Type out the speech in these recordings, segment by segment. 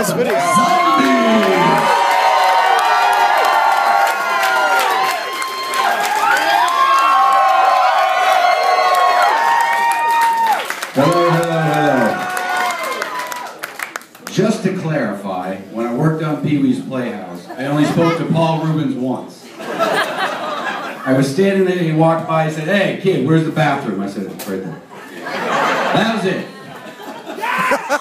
last video. Hello, hello, hello. Just to clarify, when I worked on Pee-wee's Playhouse, I only spoke to Paul Rubens once. I was standing there, he walked by, he said, "Hey, kid, where's the bathroom?" I said, "It's right there." That was it.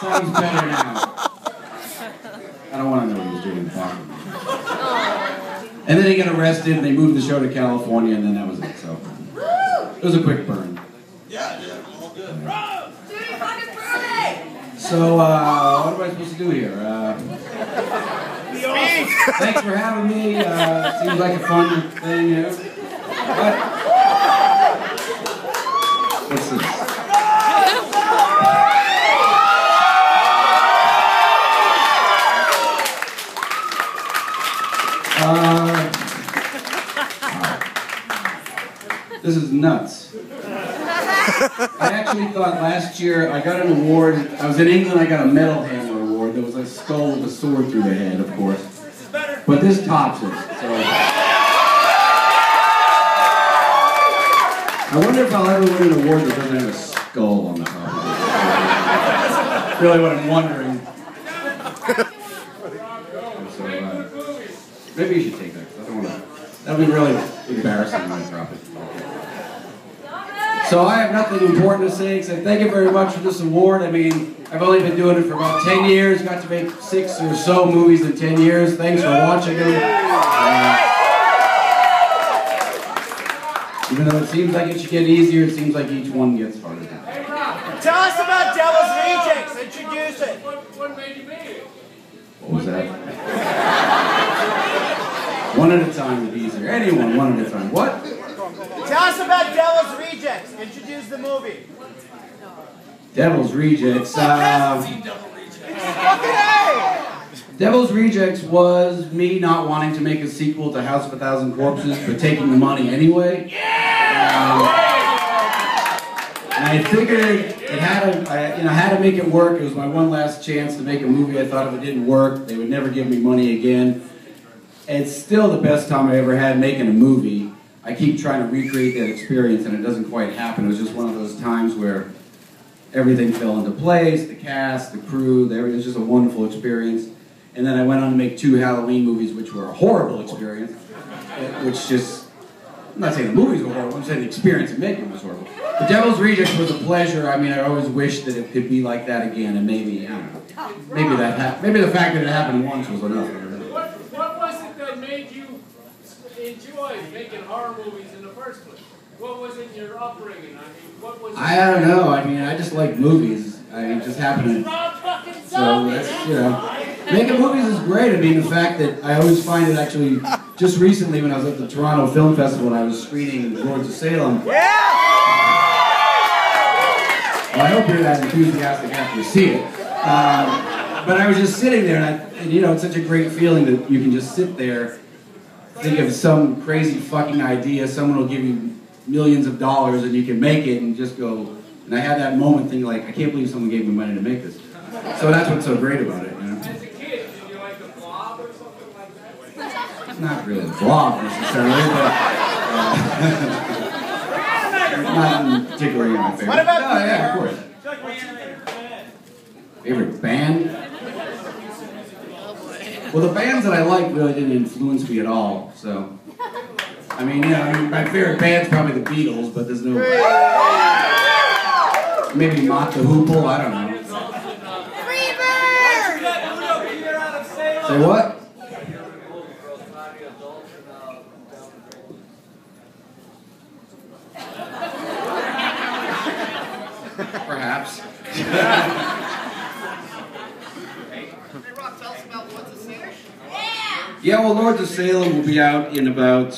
Sounds better now. I don't want to know what he was doing in the bathroom. And then he got arrested, and they moved the show to California, and then that was it, so. It was a quick burn. Yeah, all good. So, what am I supposed to do here? Thanks for having me. Seems like a fun thing, you know. What's this? This is nuts. I actually thought last year I got an award. I was in England, I got a medal handler award. There was a skull with a sword through the head, of course. But this tops it. So. I wonder if I'll ever win an award that doesn't have a skull on the top of it. That's really what I'm wondering. So, maybe you should take that, because I don't want to. That would be really embarrassing when I drop it. So I have nothing important to say except thank you very much for this award. I mean, I've only been doing it for about 10 years, got to make 6 or so movies in 10 years. Thanks for watching them. Even though it seems like it should get easier, it seems like each one gets harder. Tell us about Devil's Rejects. Introduce it. What made you make it? What was that? One at a time would be easier. Anyone, one at a time. What? Tell us about Devil's Rejects. Introduce the movie. Devil's Rejects. Devil's Rejects was me not wanting to make a sequel to House of a Thousand Corpses, but taking the money anyway. And I figured it had to make it work. It was my one last chance to make a movie. I thought if it didn't work, they would never give me money again. It's still the best time I ever had making a movie. I keep trying to recreate that experience and it doesn't quite happen. It was just one of those times where everything fell into place, the cast, the crew, it was just a wonderful experience. And then I went on to make 2 Halloween movies, which were a horrible experience, which just, I'm not saying the movies were horrible, I'm saying the experience of making them was horrible. The Devil's Rejects was a pleasure. I mean, I always wished that it could be like that again, and maybe, I don't know, maybe the fact that it happened once was enough. What was it that made you enjoy making horror movies in the first place? What was it in your upbringing? I mean, what was it? I don't know. I mean, I just like movies. It just happened. So that's, you know, making movies is great. I mean, the fact that I always find it actually, just recently when I was at the Toronto Film Festival and I was screening Lords of Salem. Yeah! Well, I hope you're that enthusiastic after you see it. But I was just sitting there, and you know, it's such a great feeling that you can just sit there, think of some crazy fucking idea, someone will give you millions of dollars and you can make it and just go, and I had that moment thinking like, I can't believe someone gave me money to make this. So that's what's so great about it, you know? As a kid, did you like the Blob or something like that? Not really the Blob necessarily, but not particularly my favorite. What about yeah, of course. Favorite band? Well, the bands that I like really didn't influence me at all, so. I mean, you know, my favorite band's probably the Beatles, but there's no. Maybe Mott the Hoople, I don't know. Say what? Perhaps. Yeah, well, Lords of Salem will be out in about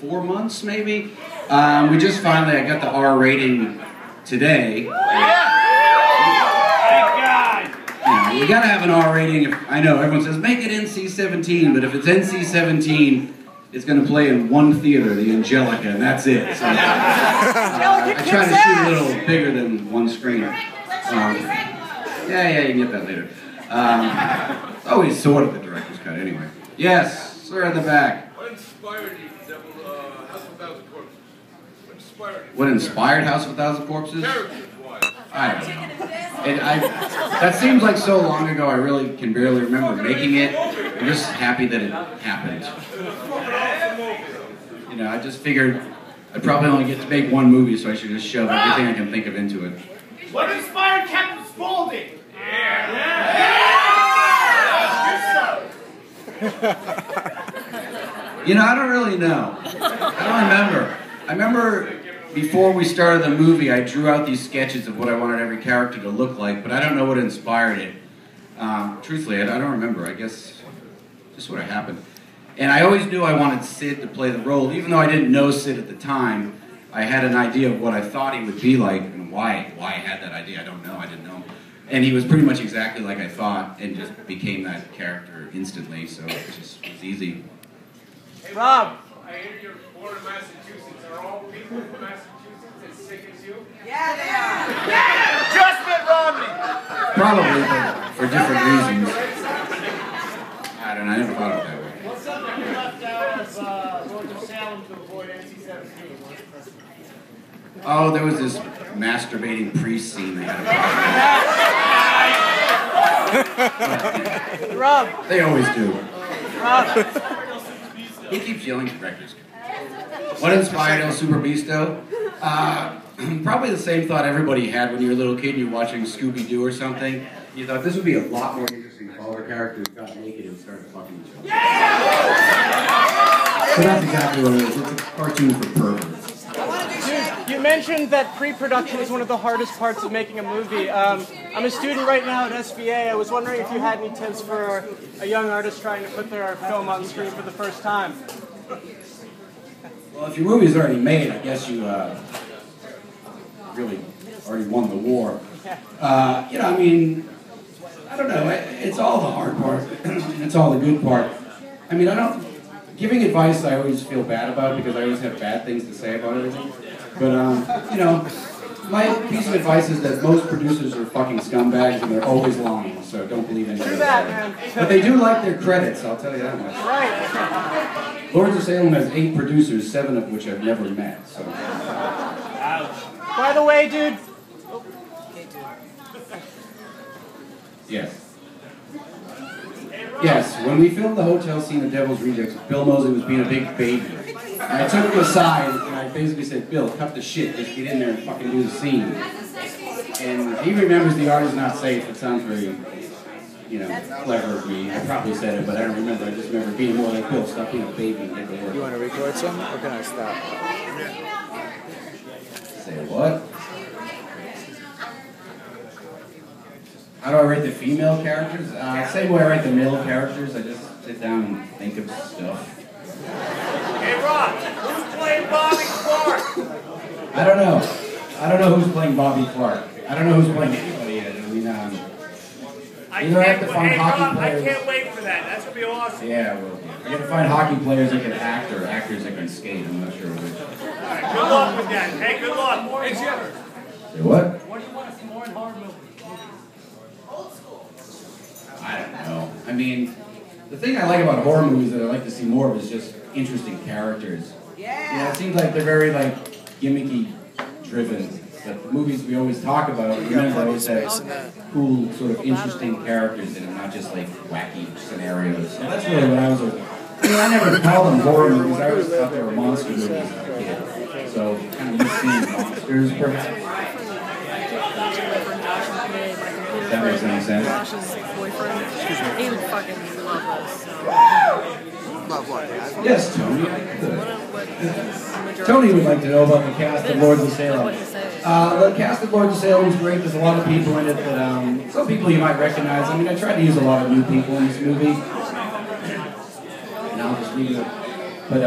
4 months, maybe. We just finally, I got the R rating today. You know, you gotta have an R rating. I know, everyone says, make it NC-17, but if it's NC-17, it's gonna play in one theater, the Angelica, and that's it. So, I try to shoot a little bigger than one screen. Yeah, you can get that later. Always sort of the director's cut, anyway. Yes, sir, in the back. What inspired you, House of a Thousand Corpses? What inspired you? What inspired House of a Thousand Corpses? Characters-wise. I don't know. That seems like so long ago, I really can barely remember making it. I'm just happy that it happened. You know, I just figured I'd probably only get to make one movie, so I should just shove everything I can think of into it. What inspired Captain Spaulding? You know, I don't really know. I don't remember. I remember before we started the movie, I drew out these sketches of what I wanted every character to look like, but I don't know what inspired it. Truthfully, I don't remember. I guess just what happened. And I always knew I wanted Sid to play the role, even though I didn't know Sid at the time. I had an idea of what I thought he would be like, and why I had that idea, I don't know. I didn't know. And he was pretty much exactly like I thought, and just became that character instantly, so it just was easy. Hey, Rob, I hear you're born in Massachusetts. Are all people from Massachusetts as sick as you? Yeah, they are. Yeah! Just Mitt Romney. Probably, but for different reasons. I don't know, I never thought of it that way. What's something you left out of Lords of Salem to avoid NC-17? Oh, there was this masturbating priest scene they had about. Rob. They always do. Rob. He keeps yelling at records. What inspired El Super Beasto? Probably the same thought everybody had when you were a little kid and you were watching Scooby-Doo or something. You thought this would be a lot more interesting if all our characters got naked and started fucking each other. Yeah! So that's exactly what it is. It's a cartoon for perverts. You mentioned that pre-production is one of the hardest parts of making a movie. I'm a student right now at SVA. I was wondering if you had any tips for a young artist trying to put their film on screen for the first time. Well, if your movie is already made, I guess you really already won the war. You know, I mean, I don't know. It's all the hard part, and it's all the good part. I mean, giving advice I always feel bad about because I always have bad things to say about everything. But, you know, my piece of advice is that most producers are fucking scumbags and they're always lying, so don't believe anything. Do that, man. But they do like their credits, I'll tell you that much. Right. Lords of Salem has 8 producers, 7 of which I've never met, so. By the way, dude. Yes. Yes, when we filmed the hotel scene of Devil's Rejects, Bill Moseley was being a big baby. And I took him aside and I basically said, Bill, cut the shit, just get in there and fucking do the scene. And he remembers the art is not safe. It sounds very, you know, clever of me. I probably said it, but I don't remember. I just remember being more like, Bill, stop being a baby and get to work. You want to record some, or can I stop? Say what? How do I write the female characters? Same way I write the male characters. I just sit down and think of stuff. Hey, Rob, who's playing Bobby Clark? I don't know. I don't know who's playing Bobby Clark. I don't know who's playing anybody yet. I mean, either I have to find hockey players. I can't wait for that. That's going to be awesome. Yeah, well, I got to find hockey players that can act or actors that can skate. I'm not sure which. All right, good luck with that. Hey, good luck. Hey, Jim. Say what? What do you want to see more in horror movies? I don't know. I mean, the thing I like about horror movies that I like to see more of is just interesting characters. Yeah. You know, it seems like they're very like gimmicky driven. But the movies we always talk about, remember, always have cool, sort of interesting characters in them, not just like wacky scenarios. So that's really what I was looking for. I mean, I never called them horror movies. I always thought they were monster movies as a kid. So kind of just seeing monsters, perhaps. If that makes any sense. Josh's boyfriend, he would fucking love us. So. Love what? Yes, Tony. Tony would like to know about the cast of Lords of Salem. The cast of Lords of Salem is great. There's a lot of people in it that, some people you might recognize. I mean, I tried to use a lot of new people in this movie. And I'll just leave it. But,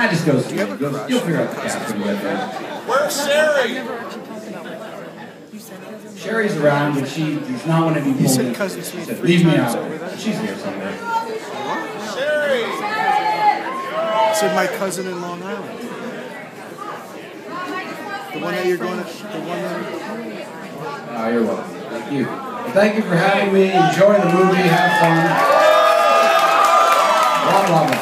just go see it. You'll figure out the cast when you get there. Where's Sherry? Sherry's around, but she's not one to be pulled in. She said, leave me out. She's here somewhere. Sherry! I said my cousin in Long Island. The one that you're going to... The one that... Oh, you're welcome. Thank you. I thought thank you for having me. Enjoy the movie. Have fun. Blah, blah, blah.